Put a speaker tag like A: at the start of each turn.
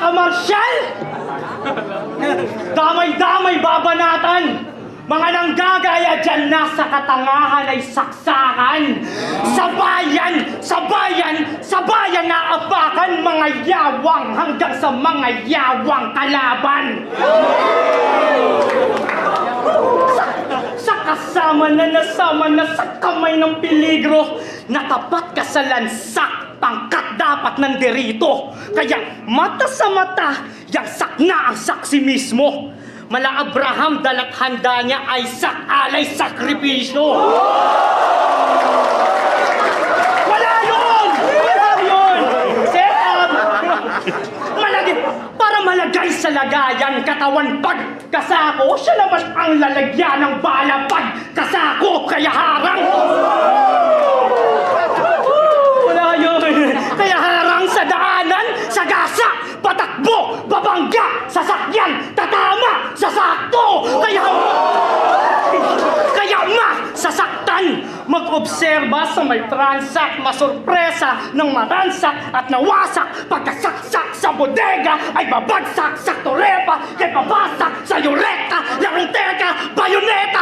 A: ka, Marshal! Damay-damay babanatan! Mga nanggagaya dyan nasa katangahan ay saksakan! Sa bayan naapakan mga yawang hanggang sa mga yawang kalaban! Sa kasama na nasama na sa kamay ng peligro, natapat ka sa lansak, pangkat dapat nandirito. Kaya mata sa mata, yang sakna ang saksi mismo. Mala Abraham dalat handa niya ay alay sakripisyo. Wala yun! Set up! Para malagay sa lagayan katawan pagkasako, siya naman ang lalagyan ng bala pagkasako, kaya harang! Wala yun! Kaya harang sa daanan, sa gasa, patakbo, babangga, sasakyan, tatama, sasakto! Kaya sasaktan! Mag-obserba sa may transak, masurpresa ng maransak at nawasak. Pagkasaksak sa bodega ay babagsak sa torepa, kay babagsak sa yureka, larong teka, bayoneta!